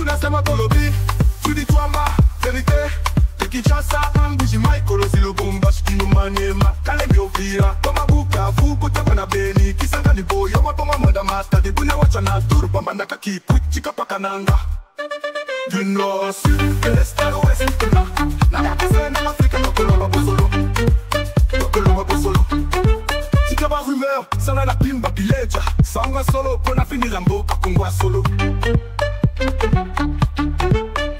nasema kolobi Tuditwa ma verite Kinshasa Mbuji Michael Zilo Bombash Kinumanyema Kalemi Ovira Toma Bukavu Kutapa na Beni Kisanga ni boyo Wapoma mwada masta Dibuna wachana Turu Pambandaka Kipwik Chika Pakananga Du nord au sud De l'est à l'ouest Na wakasena Afrika Nokoloba Bosolo Nokoloba Bosolo Tika ba rumeur Sana la pimba bileja Sanga solo Pona fini Lamboka Kongwa solo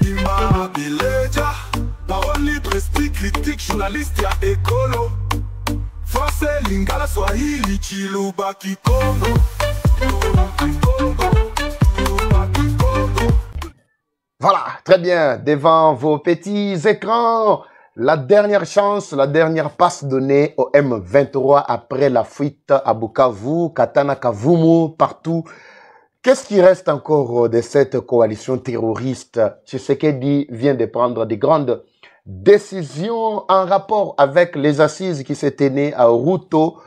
Ima bileja Parole libre, esprit critique, journaliste ya écolo Français, lingala, swahili, chiluba, kikongo Voilà, très bien, devant vos petits écrans, la dernière chance, la dernière passe donnée au M23 après la fuite à Bukavu, Katana, Kavumu, partout. Qu'est-ce qui reste encore de cette coalition terroriste? Tshisekedi vient de prendre de grandes décisions en rapport avec les assises qui s'est tenues à Ruto,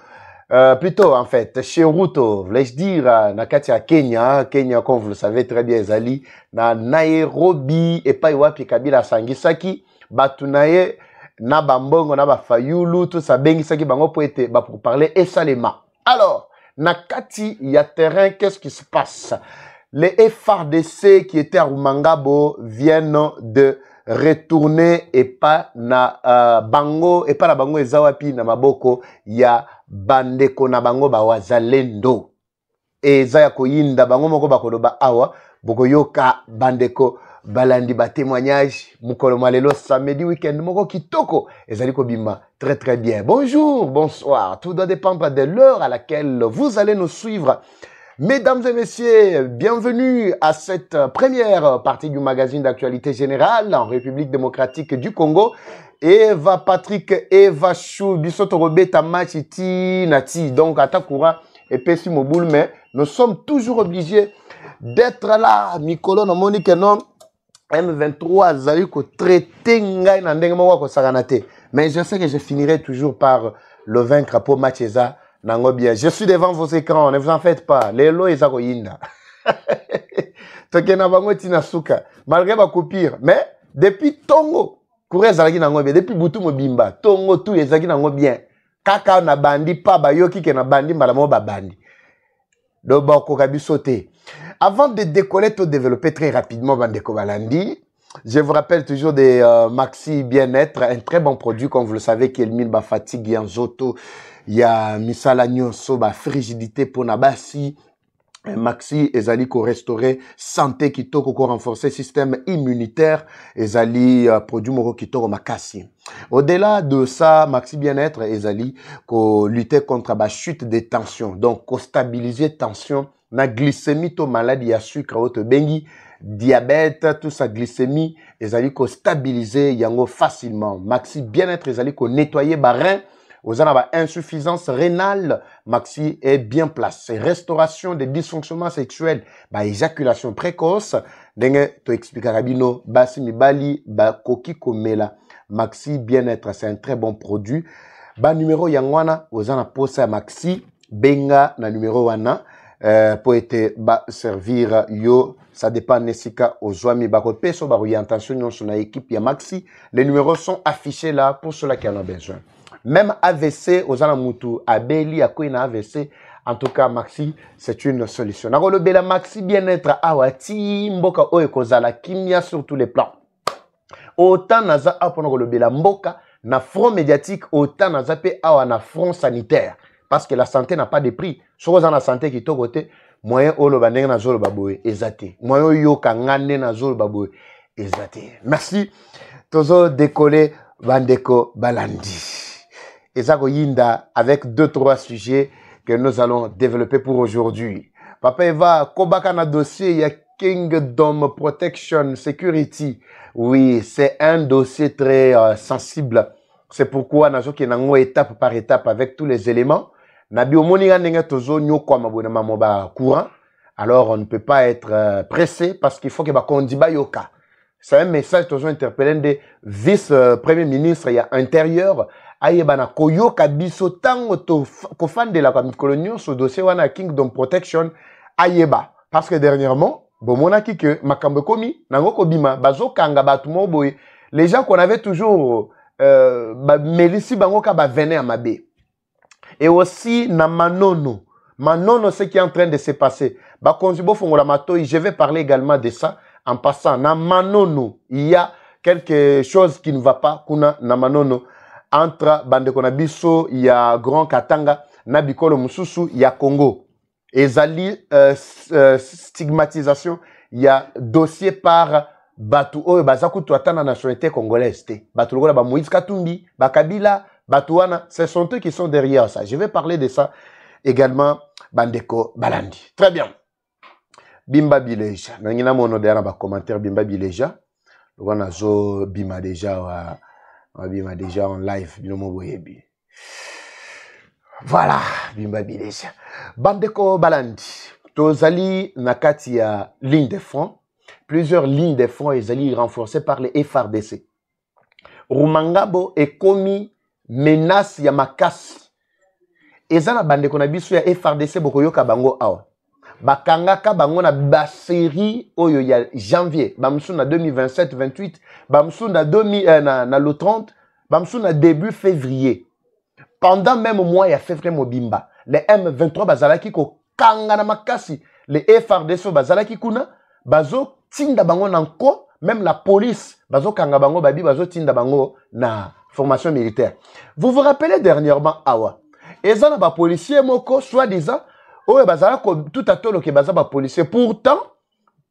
plutôt en fait, chez Ruto, voulais-je dire, Nakatia Kenya, comme vous le savez très bien, Zali, na Nairobi, et pas Iwapi Kabila Sangisaki, Batunaye, na Bambongo, na Bafayulu, tout ça, Bengisaki, Bango Poete, pour parler, et Salema. Alors, Nakati, il y a terrain, qu'est-ce qui se passe? Les FRDC qui étaient à Rumangabo viennent de retourner et pas na bango et pas na bango ezawapi na maboko ya bandeko na bango ba wazalendo et zaya koyinda bango moko bakoloba awa boko yoka bandeko balandi ba témoignage mukolo malelo samedi week-end moko kitoko ezali ko bima très bien. Bonjour, bonsoir, tout doit dépendre de l'heure à laquelle vous allez nous suivre. Mesdames et messieurs, bienvenue à cette première partie du magazine d'actualité générale en République démocratique du Congo. Eva Patrick, Eva Chou, Bisoto Robeta Machiti, Nati. Donc, Atakura et Pessi Moboul, mais nous sommes toujours obligés d'être là. Mikolo, non, Monique, non. M23, Zaliko, traité, Ngai, Nandengma, Saganate. Mais je sais que je finirai toujours par le vaincre pour Macheza. Bien. Je suis devant vos écrans, ne vous en faites pas. Lelo et Zagoyinda. Malgré ma coupure. Mais depuis Tongo, depuis Boutou Mobimba, Tongo tout ezaki nango bien. Kaka na bandi pa bayoki ke na bandi malamo ba bandi. Do bako kabi sauter. Avant de décoller, tout développer très rapidement Bandeko Balandi. Je vous rappelle toujours des Maxi Bien-être, un très bon produit, comme vous le savez, qui élimine la fatigue, Yanzoto. Il y a misala nyonso ba frigidité pour nabasi Maxi ezali ko restaurer santé kitoko ko renforcer système immunitaire ezali produit moko kitoko makasi. Au-delà de ça, Maxi Bien-être ezali ko lutter contre ba chute de tension. Donc ko stabiliser tension na glycémie to maladie ya sucre auto bengi diabète tout ça glycémie ezali ko stabiliser yango facilement. Maxi Bien-être ezali ko nettoyer ba rein. Aux insuffisance rénale, Maxi est bien placé. Restauration des dysfonctionnements sexuels, éjaculation précoce. Dengue, to expliquer Rabino, basi mibali, koki komela. Maxi Bien-être, c'est un très bon produit. Numéro yangwana, aux posa Maxi, benga na numéro wana, pour être servir yo. Ça dépend nesika aux joamis bako peso orientation sur la équipe ya Maxi. Les numéros sont affichés là pour ceux qui en ont besoin. Même AVC, aux Anamutu, Abeli, Akoina AVC, en tout cas, Maxi, c'est une solution. Nakolo Bela Maxi Bien-être, Awati, Mboka, Oekozala, Kimia sur tous les plans. Autant naza aponakolo Bela Mboka, na front médiatique, autant naza pe awa na front sanitaire. Parce que la santé n'a pas de prix. Sur la santé qui est au côté, moyen olo bandeng na zolo baboe, ezate. Moyen yo kangane na zolo baboe, ezate. Merci. Tozo décoller Bandeko Balandi. Ezako Yinda avec 2-3 sujets que nous allons développer pour aujourd'hui. Papa Eva, Kobaka na dossier, il y a Kingdom Protection Security. Oui, c'est un dossier très sensible. C'est pourquoi nous avons étape par étape avec tous les éléments. Nabi omoniga nenga tozo nyoko mabona mamoba courant. Alors on ne peut pas être pressé parce qu'il faut que bakondiba yoka. C'est un message tozo interpellé de vice-premier ministre ya intérieur. Ayebana koyoka biso tango to kofandela kwa mikolonio ce dossier wana Kingdom Protection ayeba parce que dernièrement bomonaki que makambo komi nango kobima bazo kanga batu mo boye. Les gens qu'on avait toujours melisi bango ka ba vener à mabe. Et aussi na Manono. Manono, ce qui est en train de se passer. Bakonzibo fongola matoi, je vais parler également de ça en passant. Na Manono, il y a quelque chose qui ne va pas. Kuna na Manono. Entre Bandekonabiso, il y a Grand Katanga, Nabikolo Mususu, il y a Congo. Ezali stigmatisation, il y a dossier par Batu Oyo Bazaku Tuatana nationalité congolaise. Batu Logola ba Moïse Katumbi, Bakabila, Batouana, ce sont eux qui sont derrière ça. Je vais parler de ça également, Bandeko Balandi. Très bien. Bimba Bileja. Nangina mono derrière ba commentaire Bimba Bileja. On a zo Bima déjà Bima déjà en live. Voilà, Bimba Bileja. Bandeko Balandi. Tozali nakati ya ligne de front. Plusieurs lignes de front ezali renforcées par les FRDC. Rumangabo est commis menace ya makasi. Ezana bandeko na biso ya FRDC bokoyoka bango awa. Bakangaka bango na baseri oyo ya janvier. Bamsu na 2027-28. Bamsu na le 30. Bamsu na début février. Pendant même mois ya février mobimba. Les M23 bazalaki ko kanga na makasi. Les FRDC bazalaki kuna. Bazo tinda bango nanko. Même la police. Bazo kanga bango babi. Bazo tinda bango na formation militaire. Vous vous rappelez dernièrement awa. Ezana ba policier moko soi-disant. Oye bazala ko tout à tolo ke baza ba policier. Pourtant,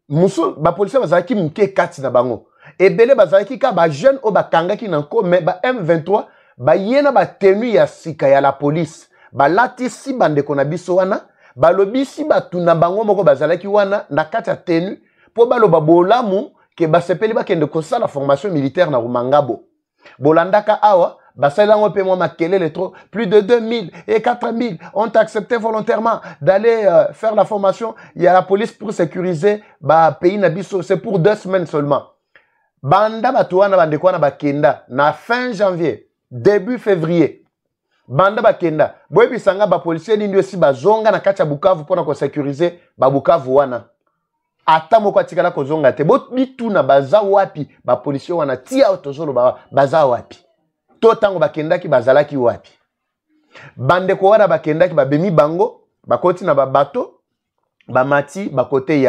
musu ba policier bazala ki mke kati na bango. Ebele bazala ki ka ba jeune o ba kanga ki nanko mais ba M23 ba yena ba tenu ya sika ya la police. Ba lati si bande kona biso wana, ba lobi si ba tuna bango moko bazala ki wana na kati ya tenu po ba lo ba bolamu ke ba sepeli ba kende kosa la formation militaire na Rumangabo. Bolandaka awa basalango pe moi makelele trop plus de 2000 et 4000 ont accepté volontairement d'aller faire la formation. Il y a la police pour sécuriser ba pays na biso, c'est pour 2 semaines seulement. Banda batuana bandekwana bakenda na fin janvier début février. Banda bakenda boy bisanga ba policier ndio si bazonga na kati ya Bukavu pour ko sécuriser ba Bukavu wana. Ata moko atikala ko zonga te bot bitu na baza wapi ba policier wana tia otozolo baza wapi. To tango bakendaki bazalaki wapi. Bandeko wana bakendaki babemi bango bakoti na babato bamati bakote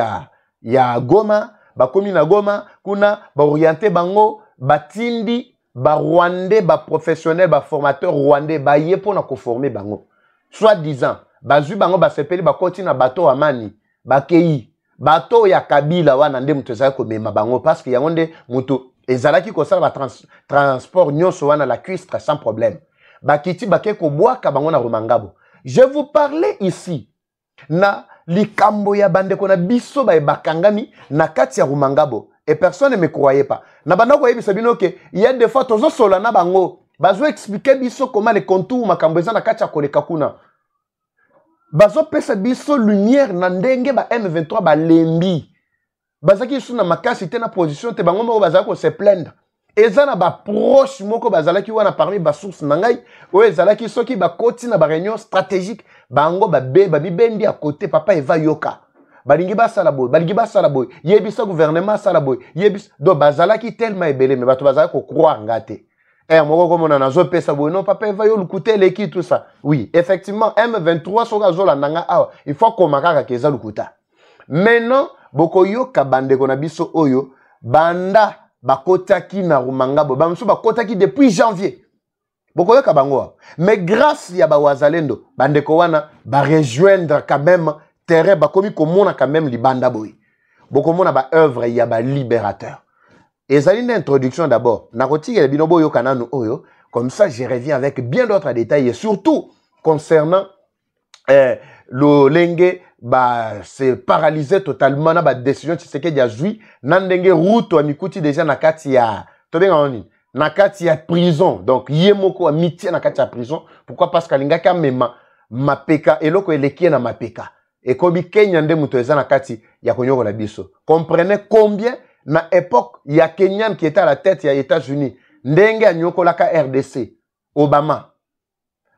ya Goma bakomi na Goma kuna ba orienté bango batindi ba Rwandais ba professionnel ba formateur Rwandais ba yepo na ko former bango soit disant bazui bango basepeli bakoti na bato amani bakei bato ya Kabila wana nde mutu ezali ko mema bango parce que yango nde mutu ezalaki ko sala ba transport nyonso wana la cuistre sans problème. Bakiti bake ko boaka bango na Rumangabo. Je vous parlais ici na likambo ya bandeko na biso ba bakangami na kati ya Rumangabo et personne ne me croyait pas. Na bandako yebisa bino ke il y a des fois tozo sola na bango bazo expliquer biso comment les contours makambo eza na kati ya koleka kuna. Bazo pesa biso lumière na ndenge ba M23 ba lembi. Bazaki sou na makasi te na position te bango moko bazaki ko se plaindre. Ezana ba proche moko bazalaki wana parmi ba source na ngai o ezalaki soki ba koti na ba réunion stratégique bango ba bibendi à côté papa eva yoka. Balingi ba sala boy, yebisa gouvernement sala boy, yebisa do bazalaki tellement ebele mais bato bazalaki ko croire ngate. Moko komona nazo pesa boy non papa eva yo lukuté leki tout ça. Oui, effectivement M23 soka zola nanga awa, il faut komakaka keza lukuta. Maintenant bokoyo kabandeko na biso oyo banda bakotaki na Rumangabo bamso bakotaki depuis janvier bokoyo kabango mais grâce ya ba wazalendo bandeko wana ba rejoindre quand même terrain bakomi komona quand même libanda boy bokomona ba œuvre ya ba libérateur ezali une introduction d'abord nakotikela bino boyo kananu oyo comme ça je reviens avec bien d'autres détails et surtout concernant le lenge c'est paralysé totalement na ba décision Tshisekedi a joui nandenge route wa mikuti déjà na kati ya tobenga oni na kati ya prison donc yemoko a miti na kati ya prison pourquoi parce qu'alinga ka mema mapeka eloko elekie na mapeka et kobi Kenya nde muto eza na kati ya konyoko na biso comprenez combien na époque ya Kenyan qui était à la tête ya États-Unis ndenge anyoko la ka RDC Obama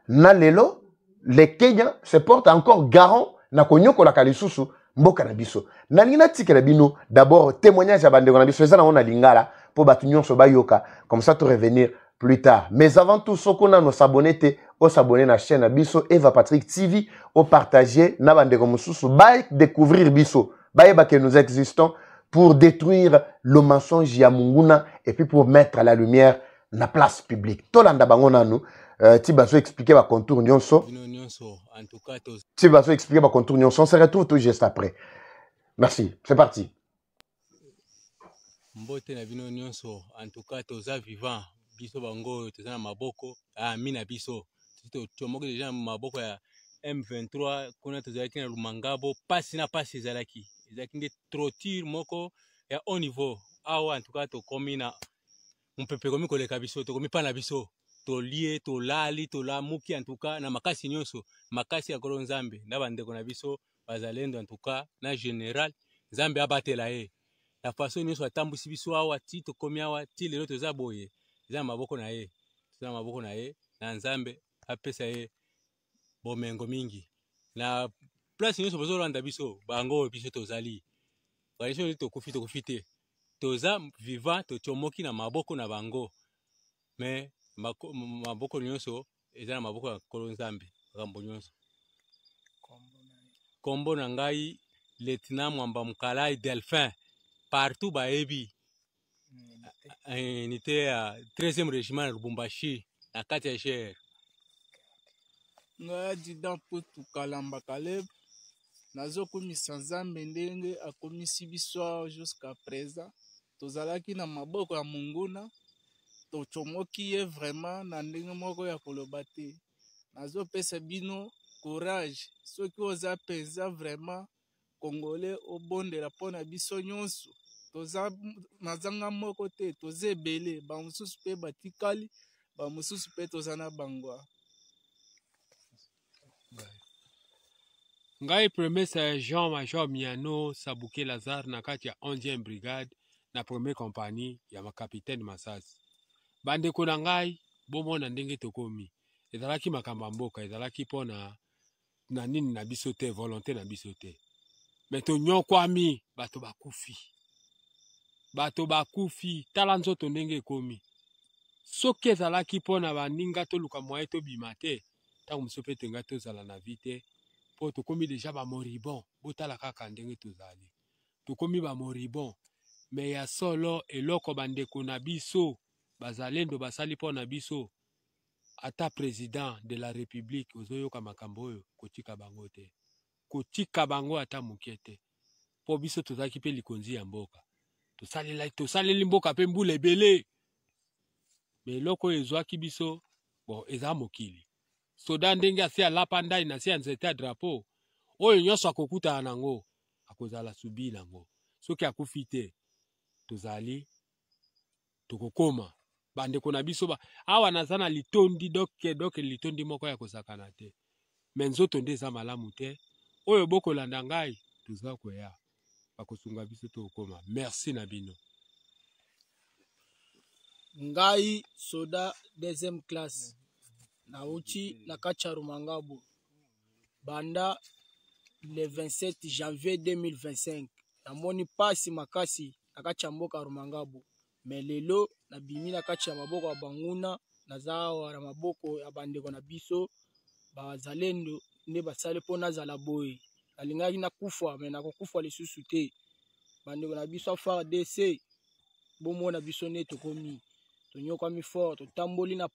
na lelo les Kenyans se portent encore garant na konyoko la kalisusu mboka na biso nalingi natikela bino d'abord témoignage ya bandeko na biso eza nango na lingala mpo bato nyonso bayoka comme ça to revenir plus tard mais avant tout soko nano s'abonner te s'abonner na chaîne na biso Eva Patrick TV au partager na bandeko mosusu ba découvrir biso bayeba que nous existons pour détruire le mensonge ya munguna et puis pour mettre la lumière na place publique tolanda bango nanu ti bazo expliquer ba contour nyonso en tout cas ti bazo expliquer ba contour nyonso on se retrouve tout juste après merci c'est parti mbote na bino nyonso en tout cas toza vivant biso bango toza na maboko mina biso tomoki déjà maboko ya M23 kuna tozalaki na Lumangabo pasi na pasi ezalaki nde trottir moko ya haut niveau awa en tout cas tokomi na mpepe komi koleka biso tokomi pa na biso tolie tolali tolamuki en tout cas na makasi nyonso makasi ya kolo nzambe na bandeko na biso bazalendo en tout cas na général nzambe abatela ye la façon nyonso atambusi biso awa ti tokomi awa ti lelo toza boye eza maboko na ye toza maboko na ye na nzambe apesa ye bomengo mingi na place nyonso bozolanda biso bango biso tozali balisho tokufi te toza vivant tochomoki na maboko na bango mais maboko nyonso eza na maboko ya kolo nzambe makambo nyonso kombo na ngai lieutenant Mwamba Mukalai Delphin partout baebi unité ya 13e régiment na Lubumbashi na kati ya GR nga adida Mputu Kalamba Caleb nazokomisa nzambe ndenge akomisi biso jusqu'à présent tozalaki na maboko ya munguna tochomoki ye vraiment na ndenge moko ya koloba te nazopesa bino courage soki oza penza vraiment congolais obondela mpona biso nyonso toza mazanga moko te toza ebele bamosusu mpe batikali bamosusu mpe toza na bangwa ngai premier sergent major Miano Sabuke Lazare na kati ya 11e brigade na premier compagnie ya makapitaine Masasi bandeko na ngai bomona ndenge tokomi ezalaki makambo ya mboka ezalaki mpona na nini na biso te volonté na biso te me tonyokwami bato bakufi tala nzoto ndenge ekomi soki ezalaki mpona baninga toluka mwaye tobima te ntango mosusu mpe tenga tozala na vi te mpo tokomi deja bamoribon botala kaka ndenge tozali tokomi bamoribon me ya solo eloko bandeko na biso bazalendo basali mpo na biso ata président de la république ozoyoka makambo oyo kotika bango te kotika bango ata moke te mpo biso tozalaki mpe likonzi ya mboka tosaleli mboka mpe mbula ebele me eloko oyo ezwaki biso bon eza mokili soda ndenge asi alapa ndai na si ya nzete ya drapeau oyo nyonso akokutana nango akozala subi nango soki akufi te tozali tokokoma bandeko na biso awa naza na litondi doke litondi moko ya kosakana te me nzoto nde eza malamu te oyo bokolanda ngai toza koya bakosunga biso tokokoma merci na bino ngai soda 2e classe nauti na kati ya Rumangabo banda le 27 janvier 2025 namoni pasi makasi na kati ya mboka Rumangabo me lelo nabimi na kati ya maboko ya banguna naza awa na maboko ya bandeko na biso bazalendo nde basali mpo nazala boye nalingaki nakufa me nakokufa lisusu te bandeko na biso FARDC bomona biso nde tokomi tonyokwami fort totamboli na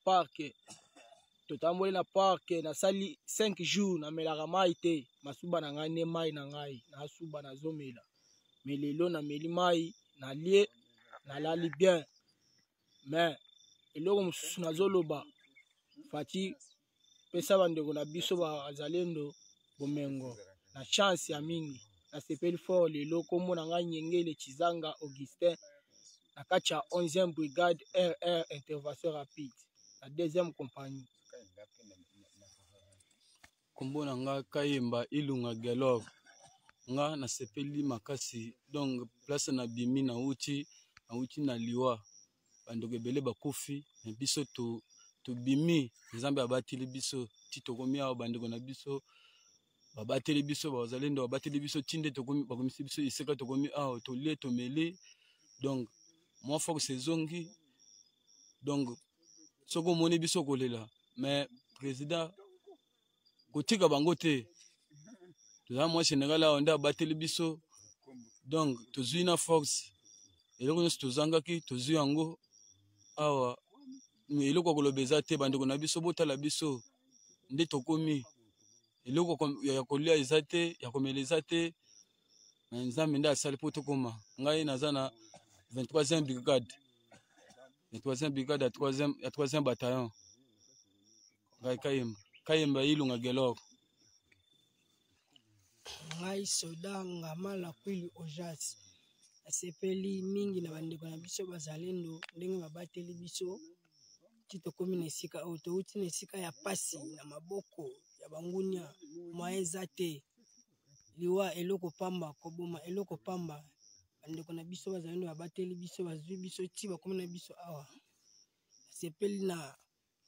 parke nasali 5 jours namelaka mai te masuba na ngai nde mai na ngai nasuba nazomela me lelo nameli mai nalie nalali bien me eloko mosusu nazoloba fati pesa bandeko na biso bazalendo bomengo na chance ya mingi nasepeli fort lelo kombo na ngai Nyengele Chizanga Augustin na kati ya 11e brigade RR intervention rapide na 2e compagnie kombo na nga Kayemba Ilunga Gelov nga nasepeli makasi donc place na bimi na uti na liwa bandeko ebele bakufi me biso tobimi nzambe abatili biso ti tokomi awa bandeko na biso babateli biso bazalendo babateli biso tinde tokomi bakomisi biso iseka tokomi awa tolie tomeli donc moi faut que sezongi donc soko moni biso kolela mais président kotika bango te toza moi Sénégal awa nda bateli biso donc tozwi na force eloko nyonso tozangaki tozwi yango awa eloko koloba eza te bandeko na biso botala biso nde tokomi eloko ya kolia eza te ya komela eza te nzambe nde asali mpo tokoma ngai naza na 23e brigade ya 3e bataillon ngai kayemba ilunga gelor ngai soda ngamala kwili ojas asepeli mingi na bandeko na biso bazalendo ndenge babateli biso ti tokomi na esika oyo touti na esika ya pasi na maboko ya bangunia moyen eza te liwa eloko pamba koboma eloko pamba bandeko na biso bazalendo babateli biso bazwi biso ti bakomi na biso awa asepeli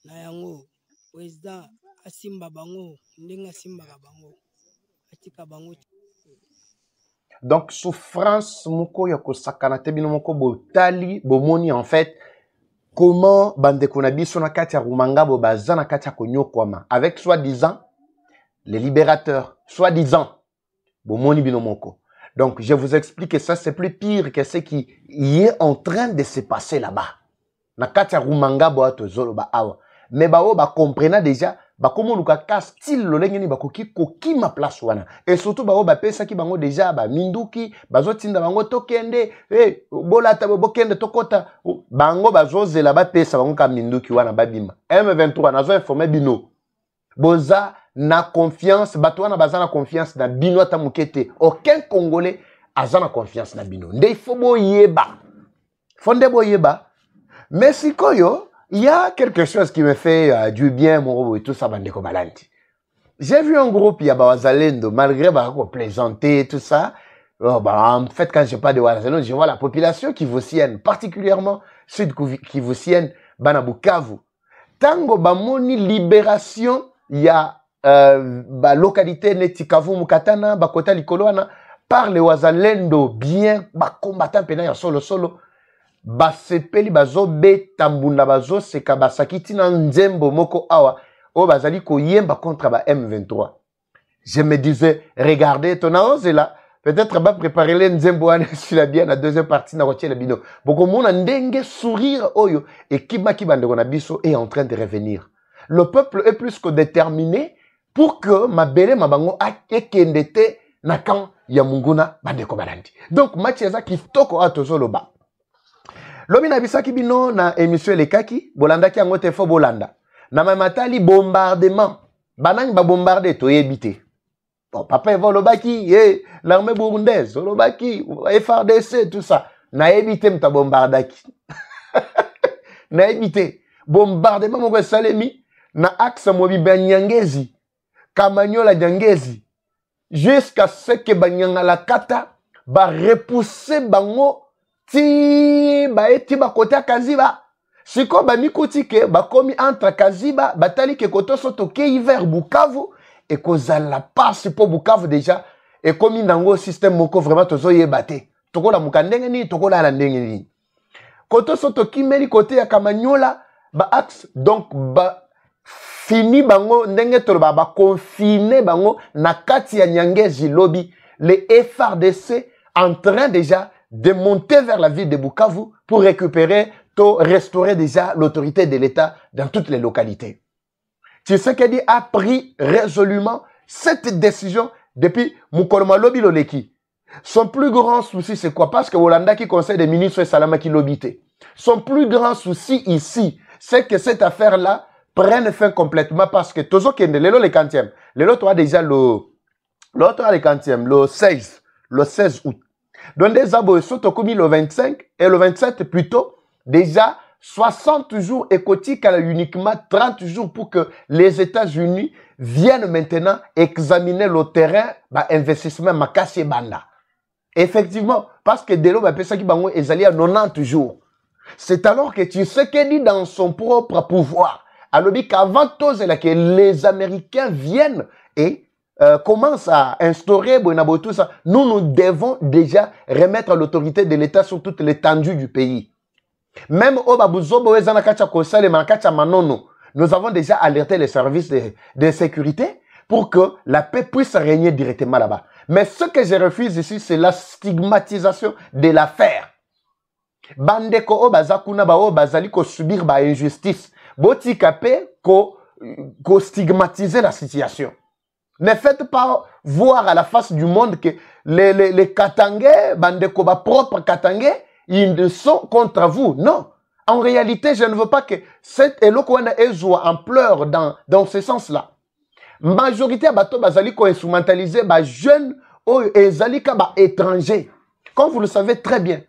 na yango président asimba bango ndenge asimbaka bango atika bango. Donc souffrance moko ya kosakana te bino moko botali bomoni en fait comment bandeko na biso na kati ya Rumangabo baza na kati ya konyokwama avec soi-disant les libérateurs soi-disant bomoni bino moko. Donc je vous explique que ça c'est plus pire que ce qui est en train de se passer là-bas na kati ya Rumangabo atozolo ba awa mais bao ba comprena déjà ba komo luka ka style lolenge ni bakoki kokima place wana et surtout bao ba pesa ki bango déjà ba minduki bazo tinda bango tokende bolata bokende tokota bango bazozela ba pesa bango ka minduki wana babima M23 nazo informer bino boza na confiance bato wana baza na confiance na bino ata mukete aucun congolais aza na confiance na bino nde il faut boyeba fonde boyeba mais sikoyo il y a quelque chose qui me fait du bien, mon robot et tout ça, bandeko balanti. J'ai vu un groupe, il y a Wazalendo, malgré plaisanter, tout ça. Oh, en fait, quand je parle de Wazalendo, je vois la population kivusienne, particulièrement sud kivusienne, Banabukavu. Tango bamoni libération, il y a localité Netikavu Mukatana, Bakota Likoloana, par les Wazalendo, bien, combattant pena solo. Basepeli bazobe tambunda bazo seka basakiti na nzembo moko awa o bazali koyemba contre ba M23. Je me disais regardez ton ose là peut-être ba préparer les nzembo ane sur la bien la deuxième partie na rotier la bino. Boko mona ndenge sourire oyo et kibaki bandeko na biso est en train de revenir. Le peuple est plus que déterminé pour que mabele mabango akekendete na kan ya munguna bandeko balandi. Donc match eza kitoko atozoloba. Lobi na bisaki bino na émission lekaki bolanda ki angote fo bolanda na mamatali bombardement banani ba bombarder to yebité bon papa evolobaki l'armée burundaise olobaki FARDC tout ça na yebité mta bombardaki na yebité bombardement moko salemi na axe mobiba Nyangezi Kamanyola Nyangezi jusqu'à ce que banyanga la kata ba repousser bango ti baeti bakota Kaziba siko bamikuti ke bakomi entre Kaziba batali ke koto soto ke hiver Bukavu et kozala passe pour Bukavu déjà et komi nango système moko vraiment tozo yebate tokola mukandenge ni tokola la ndenge ni koto soto kimeli côté ya Kamanyola ba axe donc ba fini bango ndenge to ba confiner bango na kati ya Nyangezi lobby les FARDC en train déjà de monter vers la ville de Bukavu pour récupérer, restaurer déjà l'autorité de l'État dans toutes les localités. Tshisekedi a pris résolument cette décision depuis Mukoloma Lobi Loleki. Son plus grand souci, c'est quoi? Parce que Hollanda qui conseille des ministres et Salama qui lobité. Son plus grand souci ici, c'est que cette affaire-là prenne fin complètement parce que Tozo Kende, le 40e, le déjà le 16 août. Donc des abos sont commis le 25 et le 27 plutôt, déjà 60 jours et Kotik a uniquement 30 jours pour que les États-Unis viennent maintenant examiner le terrain d'investissement Makassi Banda. Effectivement, parce que dès lors, ça qui est allé à 90 jours. C'est alors que tu sais qu'il dit dans son propre pouvoir. Alors qu'avant tout, c'est là que les Américains viennent et commence à instaurer tout ça, nous devons déjà remettre l'autorité de l'État sur toute l'étendue du pays. Même au Babuzobo, nous avons déjà alerté les services de sécurité pour que la paix puisse régner directement là-bas. Mais ce que je refuse ici, c'est la stigmatisation de l'affaire. Bandeko o bazakuna ba o bazali ko subir ba injustice. Boti kapé ko stigmatiser la situation. Ne faites pas voir à la face du monde que les Katangais, bandeko ba propre Katangais, ils sont contre vous. Non. En réalité, je ne veux pas que cette Elokwana soit en pleurs dans ce sens-là. Majorité à bateau bazali ko instrumentaliser ba jeunes ou ezalika ba étrangers. Comme vous le savez très bien,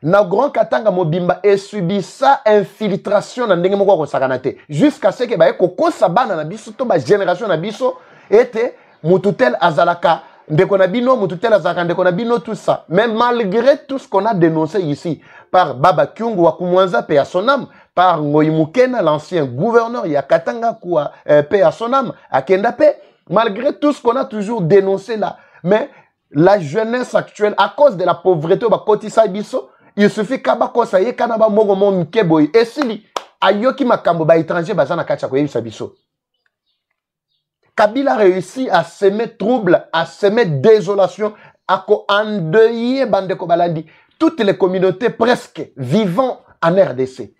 na grand Katanga mobimba et subit sa infiltration dans ndenge moko ko sakanate jusqu'à ce que ba ko sabana na biso to ba génération na biso était mututel azalaka ndeko na bino mututel azalaka ndeko na bino tout ça. Mais malgré tout ce qu'on a dénoncé ici par Baba Kyungu wa Kumwanza paix à son âme, par Ngoyimukena l'ancien gouverneur ya Katanga kwa paix à son âme à Kendape, malgré tout ce qu'on a toujours dénoncé là, mais la jeunesse actuelle à cause de la pauvreté ba kotisa biso, il suffit kabako sa ye kanaba mogo mo mkeboy esili ayoki makambo ba étranger bazana kacha ko yebisa biso. Kabila réussit à semer trouble, à semer désolation, à endeuiller Bandeko Balandi toutes les communautés presque vivant en RDC.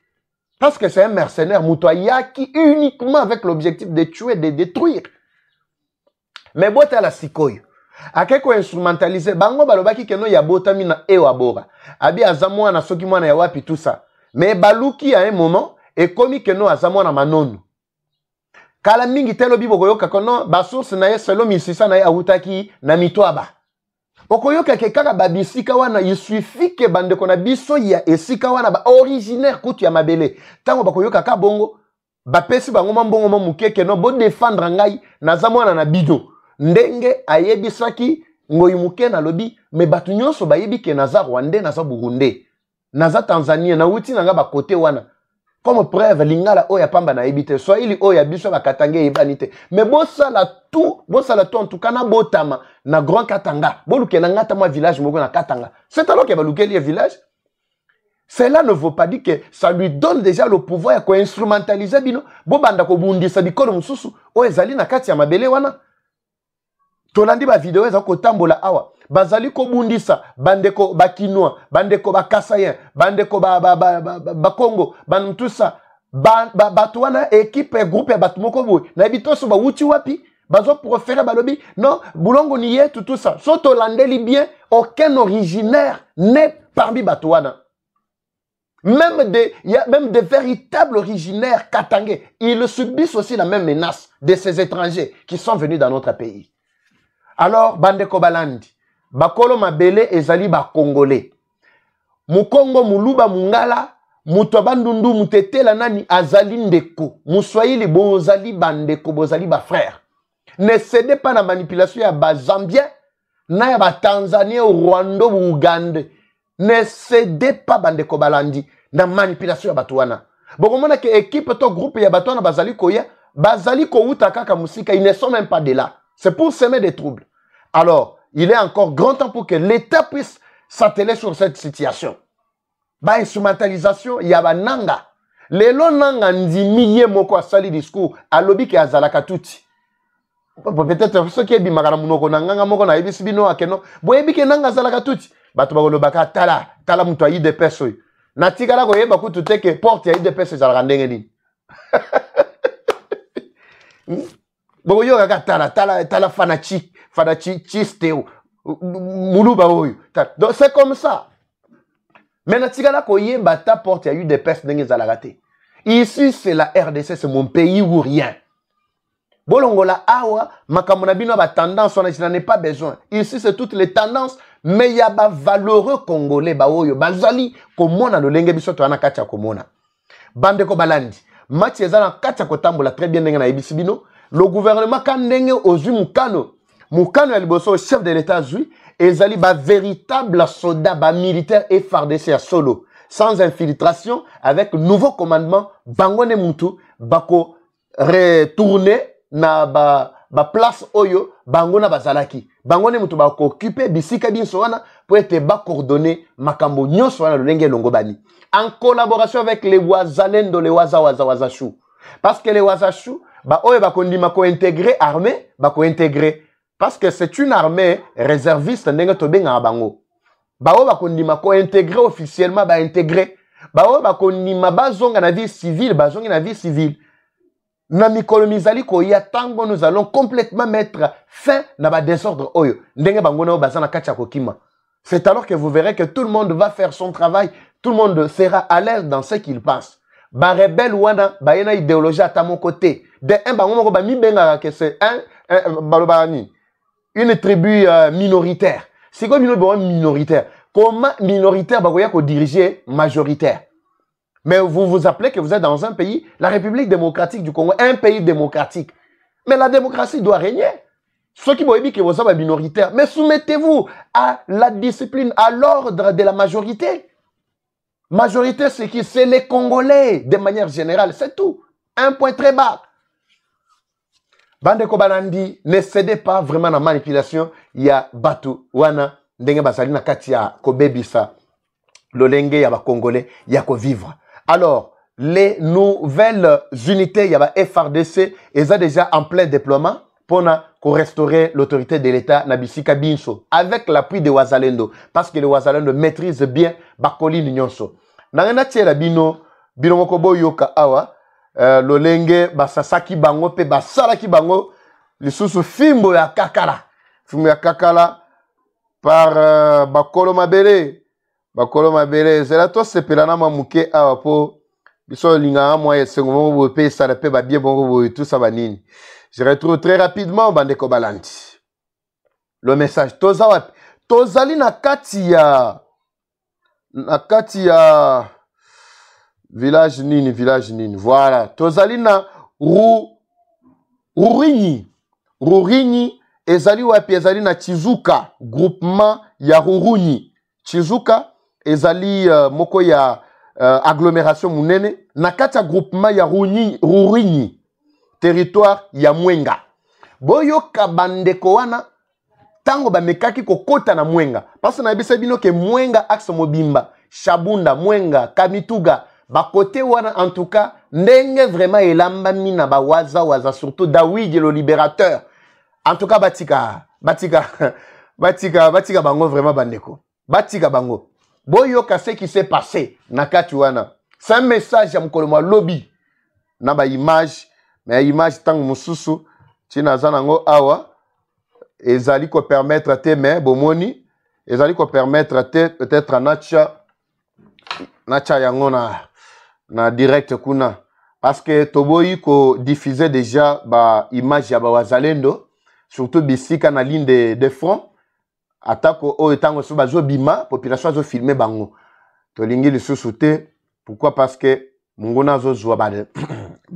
Parce que c'est un mercenaire Moutoya qui uniquement avec l'objectif de tuer, de détruire. Mais bote la sikoyo. Akeko instrumentalisé bango balobaki keno ya botami na ewabora. Abi azamwa na soki mwana ya wapi tout ça. Mais baluki à un moment et komi keno azamwa na manono. Kala mingi telo bibo koyoka kono basource na ye selo misisa na ye awutaki na mitwaba. Okoyoka ke kaka babisika wana il suffit que bandeko na biso ya esika wana ba originaire kutu ya mabele. Tango bakoyoka ka bongo bapesi bango mambongo mukeke no bo défendre ngai na zamwana na bido. Ndenge ayebisaki ngoyimuke na lobi me batu nyonso bayebi ke naza Rwandais naza Burundais naza Tanzania na wuti nanga ba côté wana. Comme preuve, lingala oya pamba na ebite. Soit ili oya biso ba katange ibanite. Mais bosala tout en tout cas na botama na grand Katanga. Boluke na ngata moi village moko na Katanga. C'est alors que baluke li village. Cela ne veut pas dire que ça lui donne déjà le pouvoir ko instrumentaliser bino. Bo banda ko bundisa bikolo mususu o ezali na kati ya mabele wana. Tolandi ba video eza ko tambola awa. Bazali ko bundisa bandeko bakinois, bandeko bakasayen, bandeko ba Congo, ban tout ça. Batouana équipe groupe batu moko boy. Na bitoso ba wuti wapi? Bazo préférer balobi. Non, boulongo nié tout ça. Soto landeli bien, aucun originaire n'est parmi batouana. Il y a même des véritables originaires katangais. Ils subissent aussi la même menace de ces étrangers qui sont venus dans notre pays. Alors, bandeko balandi. Bakolo mabele ezali ba Congolais. Mukongo muluba mungala, mutobandundu mutetela nani azali ndeko. Muswahili bozali bandeko, bozali ba frère. Ne cédez pas na manipulation ya ba Zambien, na ya ba Tanzania, Rwanda, Ouganda. Ne cédez pas bandeko balandi na manipulation ya batuana. Bokomona ke équipe to groupe ya batuana bazali koya, bazali ko uta kaka musika, ils ne sont même pas de là. C'est pour semer des troubles. Alors, il est encore grand temps pour que l'État puisse s'atteler sur cette situation. Ba instrumentalisation, yaba nanga. Lelo nanga ndimiye moko asali discours, alobi ke azalaka tuti. Peut-être ceux qui bimaka na munoko nanga moko na yebisi bino akeno, boyebi ke nanga azalaka tuti. Bato bakolobaka tala muto ayi de peso. Na tikala ko yeba kutu teke porte ya de peso ezalaka ndenge nini. Boyo kaka tala fanachi chisteo. Muluba oyo. Donc c'est comme ça. Mais natikala ko yeba ta porte ya UDPS ndenge ezalaka te. Ici c'est la RDC, c'est mon pays ou rien. Bolongola awa makambo na bino ba tendance on n'en a pas besoin. Ici c'est toutes les tendances mais ya ba valeureux congolais ba oyo bazali komona lolenge biso to ana kacha komona. Bande ko balandi. Match ezala kacha ko tambola très bien ndenge na ebisi bino. Le gouvernement kandenge ozui mukano. Mukano ya liboso chef de l'état zui ezali ba véritable soldat ba militaire et FARDC à solo sans infiltration avec nouveau commandement bangone mutu bako retourner na ba place oyo bango na bazalaki bango ne mutu ba occuper bisika binso wana pour être ba coordonner makambo nyonso wana lolenge longo bani en collaboration avec les Wazalendo les Wazachou parce que les Wazachou ba oye ba kondima ko intégrer armée ba ko intégrer parce que c'est une armée réserviste ndenge to benga bango ba oye ba kondima ko intégrer officiellement ba intégrer ba oye ba kondima bazonga na vie civile bazonga na vie civile. Na mikolo mizali ko ya tango nous allons complètement mettre fin na ba désordre oyo ndenge bango na bazana kacha kokima. C'est alors que vous verrez que tout le monde va faire son travail, tout le monde sera à l'aise dans ce qu'il pense. Ba rebelle wana ba yena idéologie à mon côté. De un bango moko ba mi benga que c'est une tribu minoritaire. C'est quoi minoritaire? Comment minoritaire ba ko diriger majoritaire? Mais vous vous appelez que vous êtes dans un pays, la République démocratique du Congo, un pays démocratique. Mais la démocratie doit régner. Ceux qui vont dire que vous êtes minoritaire, mais soumettez-vous à la discipline, à l'ordre de la majorité. Majorité, c'est qui? C'est les Congolais, de manière générale, c'est tout. Un point très bas. Bande Kobalandi, ne cédez pas vraiment à la manipulation. Il y a Batu, Wana, Ndenge Basali, Nakatia, Kobebisa, Lolenge, il y a Congolais, il y a vivre. Alors, les nouvelles unités, il y a FRDC, ils sont déjà en plein déploiement pour restaurer l'autorité de l'État Nabisika Binso avec l'appui de Wazalendo parce que les Wazalendo maîtrisent bien Bakoli Nyonso. Nangana tchela bino moko yoka awa lolenge basasaki bango pe basalaki bango lisusu fimbo ya kakala par Bakolo Mabele. Bakolo Mabele, c'est là toi sepelana mamuke awa po biso linga moi esengo bo pe sala pe ba bien bongo tout ça banini. Je retrouve très rapidement Bande Kobalandi. Le message tozali na kati ya village nini voilà tozali na Rurinyi ezali wapi ezali na Chizuka groupement ya Rurinyi Chizuka ezali moko ya agglomération munene na kati ya groupement ya Rurinyi territoire ya Mwenga boyoka bandeko wana tango bamekaki kokota na Mwenga parce na bisa bino ke Mwenga axe mobimba Shabunda Mwenga Kamituga bakote wana en tout cas ndenge vraiment elamba mina ba waza surtout Dawidi le libérateur en tout cas batika bango vraiment bandeko batika bango boyoka ce qui s'est passé na kati wana c'est un message ya mkoloma lobby na ba image mais image tango mususu tina zanango awa ezali ko permettre te mais bomoni ezali ko permettre te peut-être nacha yango na direct kuna parce que toboyi ko diffuser déjà ba image ya ba Wazalendo surtout bisika na ligne de front atako o etango so bazo bima population zo filmer bango to lingi lisusu te pourquoi parce que mungona zo zwa ba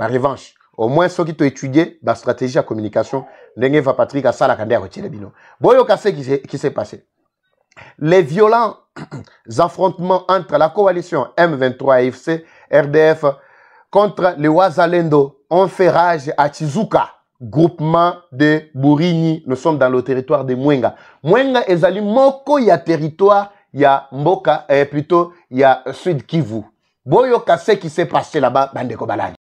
revanche au moins ceux qui t'ont étudié la stratégie de communication ndenge va Patrick asala kande akotela bino boyo kase qui s'est passé les violents affrontements entre la coalition M23 AFC RDF contre les Wazalendo ont fait rage à Chizuka groupement de Burinyi. Nous sommes dans le territoire de Mwenga. Mwenga ezali moko ya territoire ya Mboka plutôt ya Sud Kivu. Boyo kase qui s'est passé là-bas Bande Kobalandi.